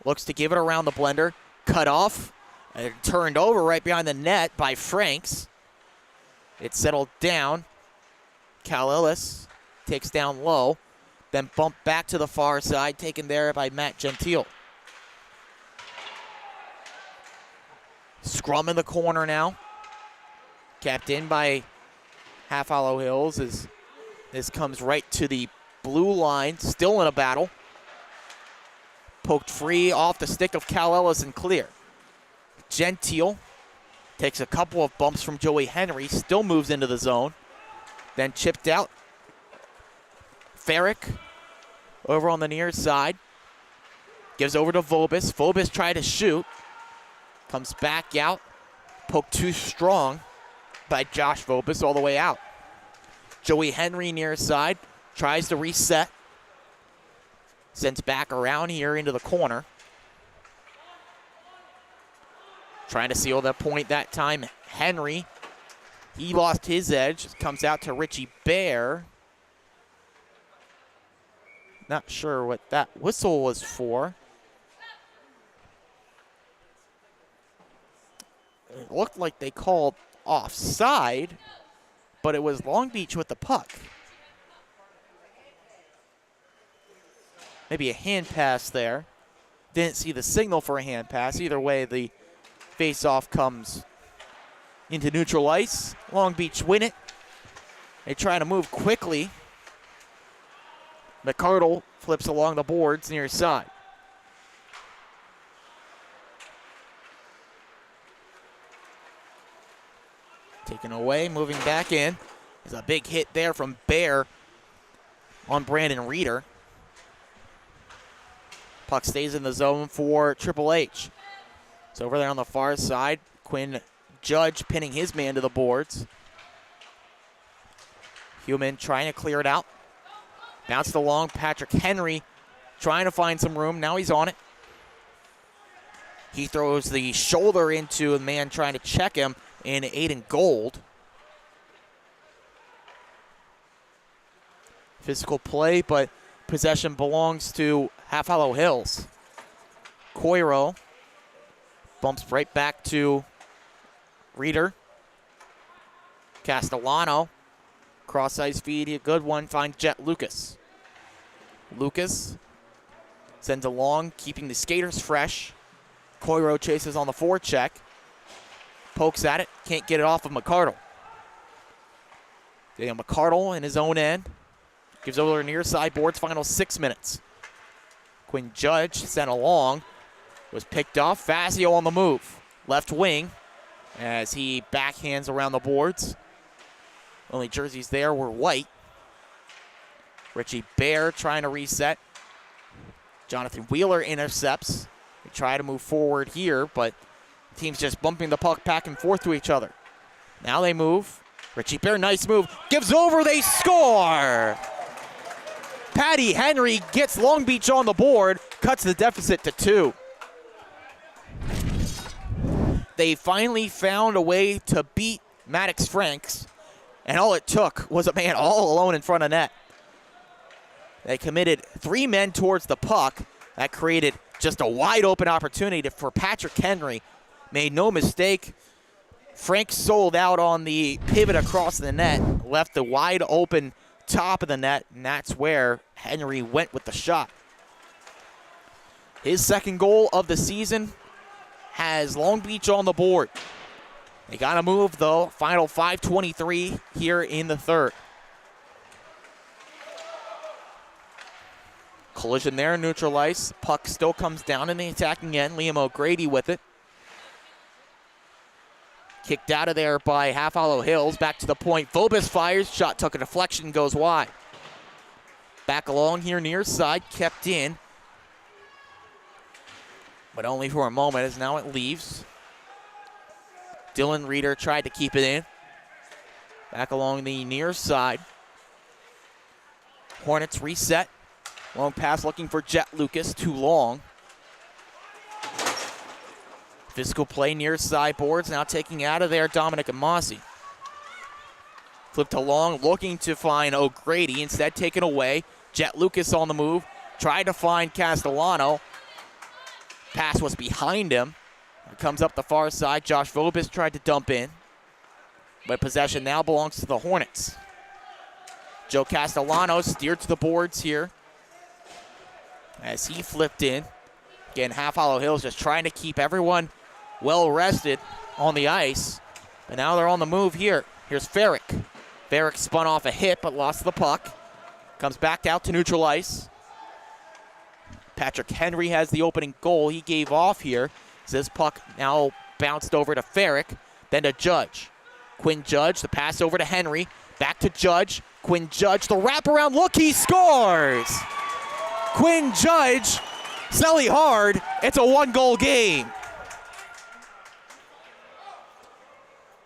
looks to give it around the blender. Cut off. And turned over right behind the net by Franks. It settled down. Cal Ellis takes down low. Then bumped back to the far side. Taken there by Matt Gentile. Scrum in the corner now. Capped in by Half Hollow Hills as this comes right to the blue line. Still in a battle. Poked free off the stick of Cal Ellis and clear. Gentile takes a couple of bumps from Joey Henry. Still moves into the zone. Then chipped out. Farrick over on the near side. Gives over to Phobos. Phobos tried to shoot. Comes back out. Poked too strong by Josh Phobos all the way out. Joey Henry near side. Tries to reset. Sends back around here into the corner. Trying to seal that point that time. Henry. He lost his edge. Comes out to Richie Bear. Not sure what that whistle was for. It looked like they called offside, but it was Long Beach with the puck. Maybe a hand pass there. Didn't see the signal for a hand pass. Either way, the face-off comes into neutral ice. Long Beach win it. They try to move quickly. McCardle flips along the boards near side. Taken away, moving back in. There's a big hit there from Bear on Brandon Reeder. Puck stays in the zone for Triple H. It's over there on the far side. Quinn Judge pinning his man to the boards. Human trying to clear it out. Bounced along. Patrick Henry trying to find some room. Now he's on it. He throws the shoulder into a man trying to check him in Aiden Gold. Physical play, but possession belongs to Half Hollow Hills. Coiro bumps right back to Reeder. Castellano, cross-ice feed, a good one, finds Jet Lucas. Lucas sends along, keeping the skaters fresh. Coiro chases on the forecheck. Pokes at it, can't get it off of McCardle. McCardle in his own end. Gives over near side boards, final 6 minutes. Quinn Judge sent along, was picked off. Fazio on the move. Left wing as he backhands around the boards. Only jerseys there were white. Richie Bear trying to reset. Jonathan Wheeler intercepts. They try to move forward here, but the team's just bumping the puck back and forth to each other. Now they move. Richie Bear, nice move. Gives over, they score! Patty Henry gets Long Beach on the board, cuts the deficit to 2. They finally found a way to beat Maddox Franks, and all it took was a man all alone in front of net. They committed 3 men towards the puck. That created just a wide open opportunity for Patrick Henry. Made no mistake. Franks sold out on the pivot across the net, left the wide open top of the net, and that's where Henry went with the shot. His second goal of the season has Long Beach on the board. They got to move, though. Final 5:23 here in the third. Collision there, neutral ice. Puck still comes down in the attacking end. Liam O'Grady with it. Kicked out of there by Half Hollow Hills. Back to the point. Vobis fires. Shot took a deflection, goes wide. Back along here near side. Kept in. But only for a moment as now it leaves. Dylan Reeder tried to keep it in. Back along the near side. Hornets reset. Long pass looking for Jet Lucas. Too long. Physical play near side boards. Now taking out of there Dominic Amasi. Flipped along, looking to find O'Grady. Instead taken away. Jet Lucas on the move. Tried to find Castellano. Pass was behind him. It comes up the far side. Josh Vobis tried to dump in. But possession now belongs to the Hornets. Joe Castellano steered to the boards here as he flipped in. Again, Half Hollow Hills just trying to keep everyone well rested on the ice. But now they're on the move here. Here's Farrick. Farrick spun off a hit but lost the puck. Comes back out to neutral ice. Patrick Henry has the opening goal. He gave off here. This puck now bounced over to Farrick, then to Judge. Quinn Judge, the pass over to Henry. Back to Judge. Quinn Judge, the wraparound look, he scores! Quinn Judge, Selly hard. It's a 1-goal game.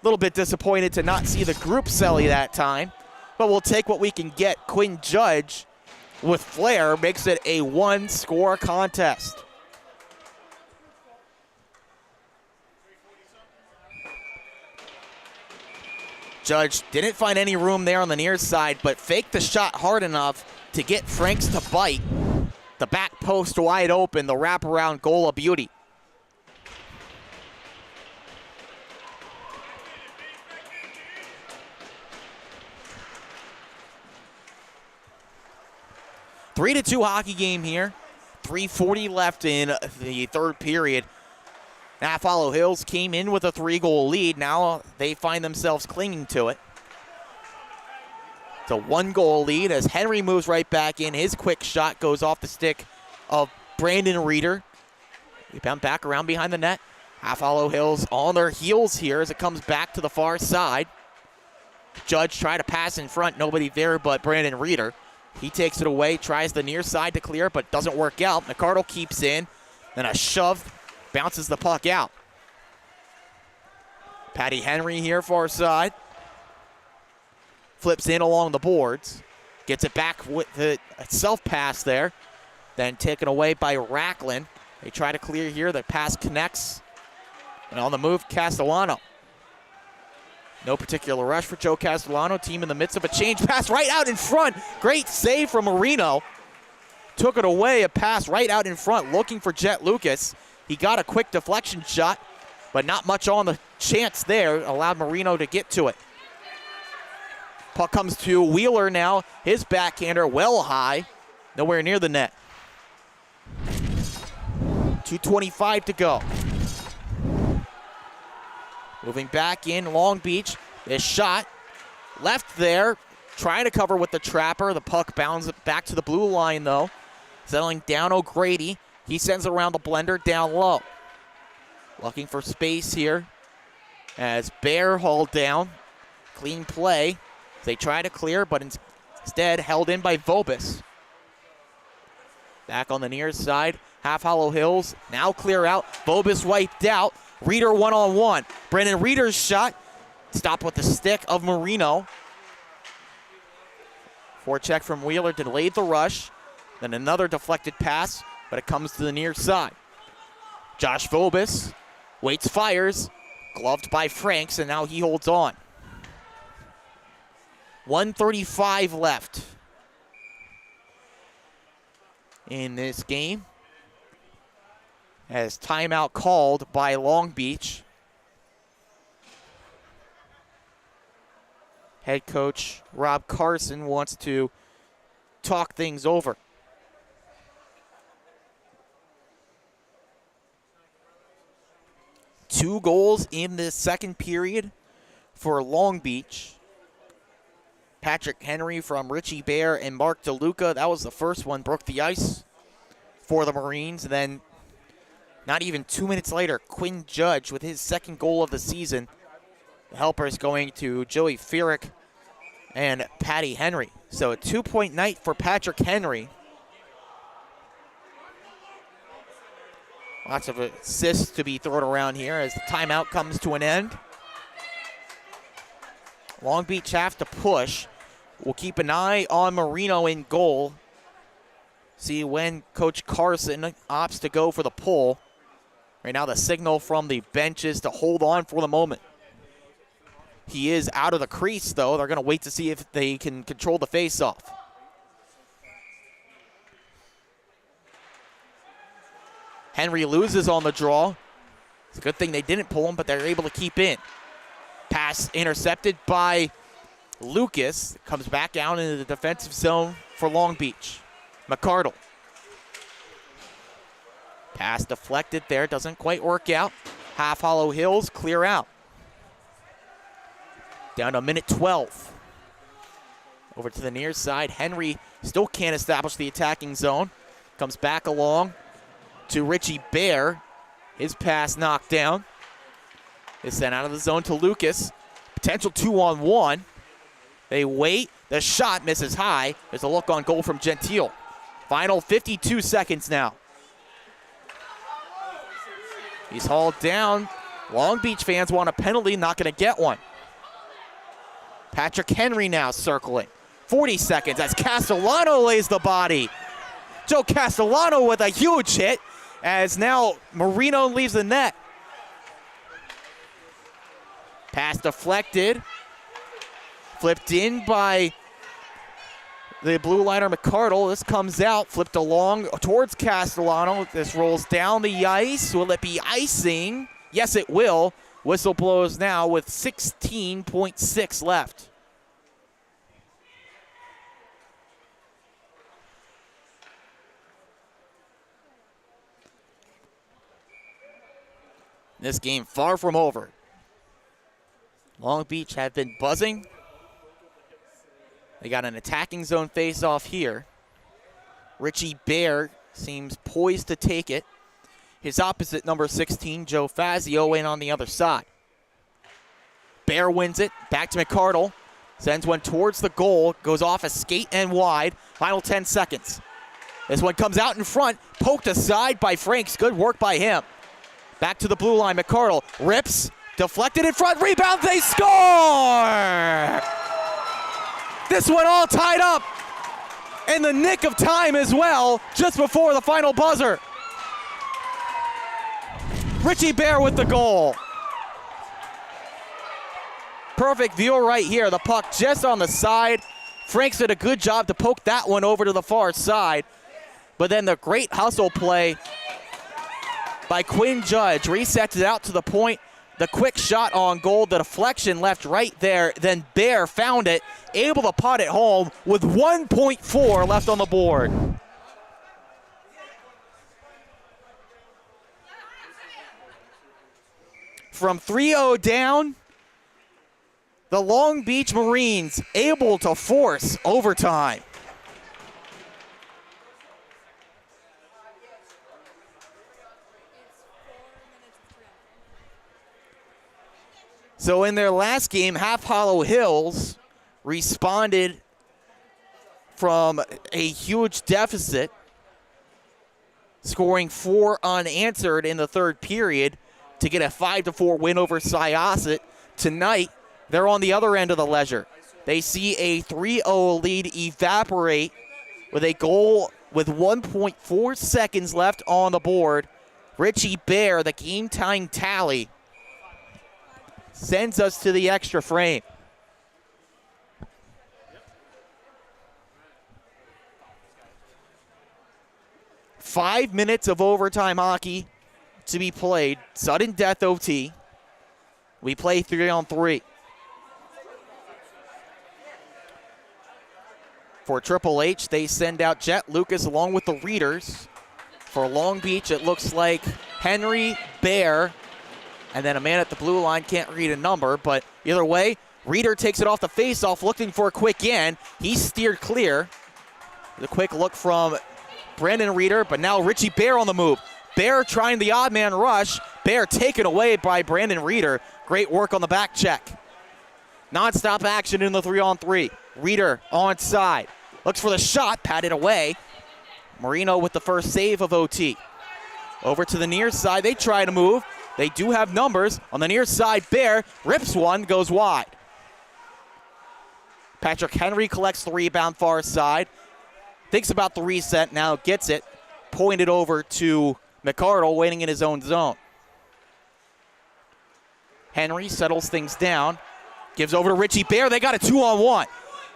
A little bit disappointed to not see the group Selly that time, but we'll take what we can get. Quinn Judge with flair makes it a 1-score contest. Judge didn't find any room there on the near side, but faked the shot hard enough to get Franks to bite. The back post wide open, the wraparound goal of beauty. Three to 2 hockey game here. 3:40 left in the third period. Half Hollow Hills came in with a 3-goal lead. Now they find themselves clinging to it. It's a 1-goal lead as Henry moves right back in. His quick shot goes off the stick of Brandon Reeder. Rebound back around behind the net. Half Hollow Hills on their heels here as it comes back to the far side. Judge tried to pass in front. Nobody there but Brandon Reeder. He takes it away, tries the near side to clear, but doesn't work out. McCardle keeps in. Then a shove. Bounces the puck out. Patty Henry here, far side. Flips in along the boards. Gets it back with the self pass there. Then taken away by Racklin. They try to clear here. The pass connects. And on the move, Castellano. No particular rush for Joe Castellano. Team in the midst of a change. Pass right out in front. Great save from Marino. Took it away. A pass right out in front, looking for Jet Lucas. He got a quick deflection shot, but not much on the chance there. Allowed Marino to get to it. Puck comes to Wheeler now. His backhander well high. Nowhere near the net. 2:25 to go. Moving back in, Long Beach. This shot left there, trying to cover with the trapper. The puck bounds back to the blue line, though. Settling down O'Grady. He sends it around the blender down low. Looking for space here as Bear hauled down. Clean play. They try to clear, but instead held in by Vobis. Back on the near side, Half Hollow Hills now clear out. Vobis wiped out. Reeder one-on-one. Brendan Reeder's shot stopped with the stick of Marino. Forecheck from Wheeler delayed the rush. Then another deflected pass, but it comes to the near side. Josh Vobis waits, fires, gloved by Franks, and now he holds on. 1:35 left in this game, as timeout called by Long Beach. Head coach Rob Carson wants to talk things over. Two goals in the second period for Long Beach. Patrick Henry from Richie Bear and Mark DeLuca. That was the first one, broke the ice for the Marines. And then not even 2 minutes later, Quinn Judge with his second goal of the season. The helpers going to Joey Fierick and Patty Henry. So a 2-point night for Patrick Henry. Lots of assists to be thrown around here as the timeout comes to an end. Long Beach have to push. We'll keep an eye on Marino in goal. See when Coach Carson opts to go for the pull. Right now the signal from the bench is to hold on for the moment. He is out of the crease, though. They're going to wait to see if they can control the faceoff. Henry loses on the draw. It's a good thing they didn't pull him, but they're able to keep in. Pass intercepted by Lucas. Comes back down into the defensive zone for Long Beach. McCardle. Pass deflected there. Doesn't quite work out. Half Hollow Hills clear out. Down to minute 12. Over to the near side. Henry still can't establish the attacking zone. Comes back along to Richie Bear. His pass knocked down. Is sent out of the zone to Lucas. Potential 2-on-1. They wait. The shot misses high. There's a look on goal from Gentile. Final 52 seconds now. He's hauled down. Long Beach fans want a penalty, not going to get one. Patrick Henry now circling. 40 seconds as Castellano lays the body. Joe Castellano with a huge hit as now Marino leaves the net. Pass deflected. Flipped in by the blue liner McCardle. This comes out, flipped along towards Castellano. This rolls down the ice. Will it be icing? Yes, it will. Whistle blows now with 16.6 left. This game far from over. Long Beach have been buzzing. They got an attacking zone face-off here. Richie Bear seems poised to take it. His opposite, number 16, Joe Fazio, in on the other side. Bear wins it. Back to McCardle. Sends one towards the goal. Goes off a skate and wide. Final 10 seconds. This one comes out in front. Poked aside by Franks. Good work by him. Back to the blue line. McCardle rips. Deflected in front. Rebound. They score! This one all tied up in the nick of time as well, just before the final buzzer. Richie Bear with the goal. Perfect view right here. The puck just on the side. Franks did a good job to poke that one over to the far side. But then the great hustle play by Quinn Judge resets it out to the point. The quick shot on goal, the deflection left right there. Then Bear found it, able to pot it home with 1.4 left on the board. From 3-0 down, the Long Beach Marines able to force overtime. So in their last game, Half Hollow Hills responded from a huge deficit, scoring 4 unanswered in the third period to get a 5-4 win over Syosset. Tonight, they're on the other end of the ledger. They see a 3-0 lead evaporate with a goal with 1.4 seconds left on the board. Richie Bear, the game-tying tally, sends us to the extra frame. Five minutes of overtime hockey to be played. Sudden death OT. We play 3-on-3. For Triple H, they send out Jet Lucas along with the readers. For Long Beach, it looks like Henry, Bear, and then a man at the blue line, can't read a number, but either way, Reeder takes it off the faceoff, looking for a quick in. He's steered clear. The quick look from Brandon Reeder, but now Richie Bear on the move. Bear trying the odd man rush. Bear taken away by Brandon Reeder. Great work on the back check. Non-stop action in the 3-on-3. Reeder onside. Looks for the shot, patted away. Marino with the first save of OT. Over to the near side, they try to move. They do have numbers. On the near side, Bear rips one, goes wide. Patrick Henry collects the rebound far side. Thinks about the reset, now gets it. Pointed over to McCardle, waiting in his own zone. Henry settles things down. Gives over to Richie Bear. They got a 2-on-1.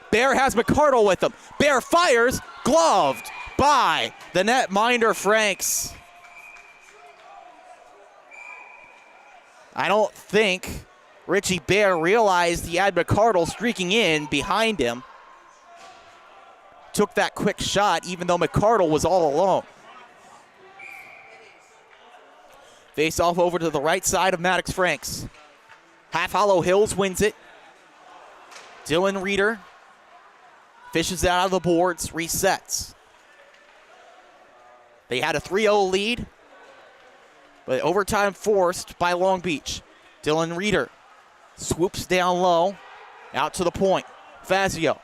Bear has McCardle with him. Bear fires, gloved by the netminder Franks. I don't think Richie Bear realized he had McCardle streaking in behind him. Took that quick shot even though McCardle was all alone. Face off over to the right side of Maddox Franks. Half Hollow Hills wins it. Dylan Reeder fishes it out of the boards, resets. They had a 3-0 lead, but overtime forced by Long Beach. Dylan Reeder swoops down low, out to the point. Fazio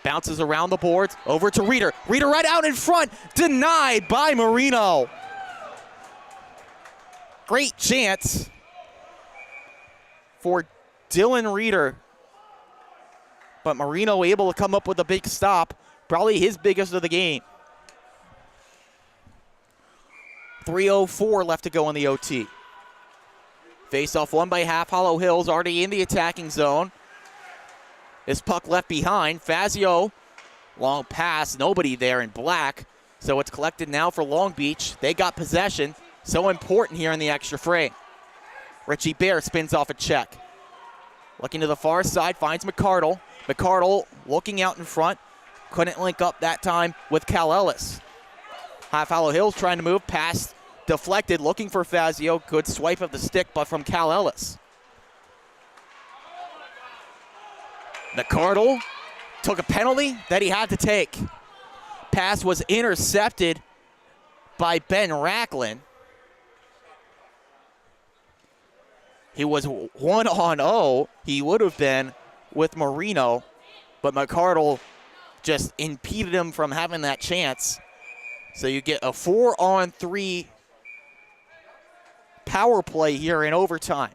bounces around the boards, over to Reeder. Reeder right out in front, denied by Marino. Great chance for Dylan Reeder, but Marino able to come up with a big stop, probably his biggest of the game. 3:04 left to go in the OT. Face-off won by Half Hollow Hills, already in the attacking zone. This puck left behind. Fazio, long pass, nobody there in black. So it's collected now for Long Beach. They got possession, so important here in the extra frame. Richie Bear spins off a check. Looking to the far side, finds McCardle. McCardle looking out in front. Couldn't link up that time with Cal Ellis. Half Hollow Hills trying to move, pass deflected, looking for Fazio. Good swipe of the stick, but from Cal Ellis. McCardle took a penalty that he had to take. Pass was intercepted by Ben Racklin. He was 1-on-0. He would have been with Marino, but McCardle just impeded him from having that chance. So you get a 4-on-3 power play here in overtime.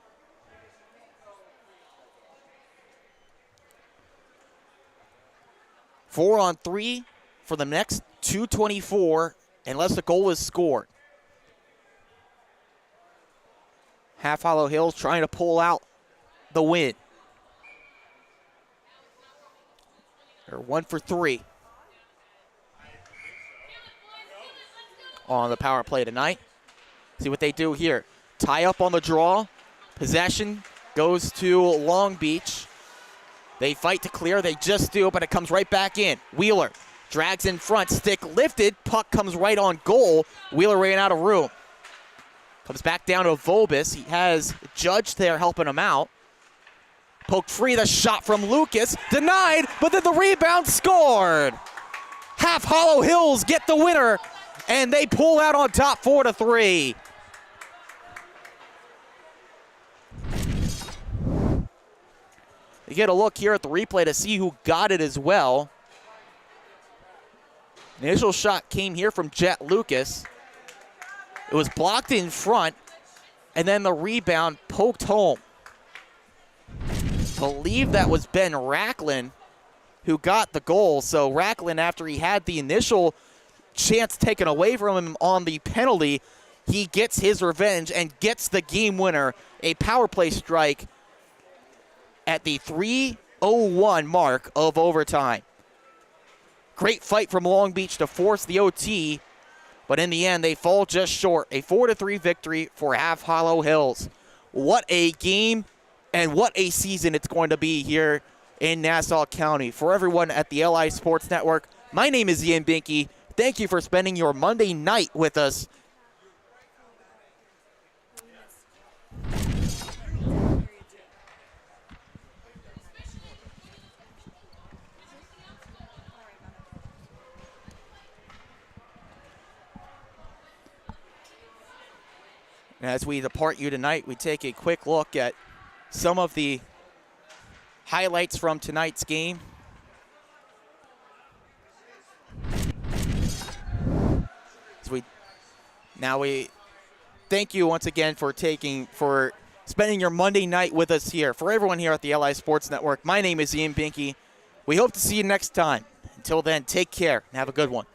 Four on three for the next 2:24 unless the goal is scored. Half Hollow Hills trying to pull out the win. They're 1 for 3 on the power play tonight. See what they do here. Tie up on the draw. Possession goes to Long Beach. They fight to clear. They just do, but it comes right back in. Wheeler drags in front. Stick lifted. Puck comes right on goal. Wheeler ran out of room. Comes back down to Vobis. He has Judge there helping him out. Poked free. The shot from Lucas. Denied, but then the rebound scored. Half Hollow Hills get the winner, and they pull out on top 4-3. You get a look here at the replay to see who got it as well. The initial shot came here from Jet Lucas. It was blocked in front, and then the rebound poked home. Believe that was Ben Racklin who got the goal. So Racklin, after he had the initial chance taken away from him on the penalty, he gets his revenge and gets the game winner, a power play strike at the 3:01 mark of overtime. Great fight from Long Beach to force the OT, but in the end, they fall just short. A 4-3 victory for Half Hollow Hills. What a game and what a season it's going to be here in Nassau County. For everyone at the LI Sports Network, my name is Ian Binky. Thank you for spending your Monday night with us. And as we depart you tonight, we take a quick look at some of the highlights from tonight's game. Now we thank you once again for spending your Monday night with us here. For everyone here at the LI Sports Network, my name is Ian Binky. We hope to see you next time. Until then, take care and have a good one.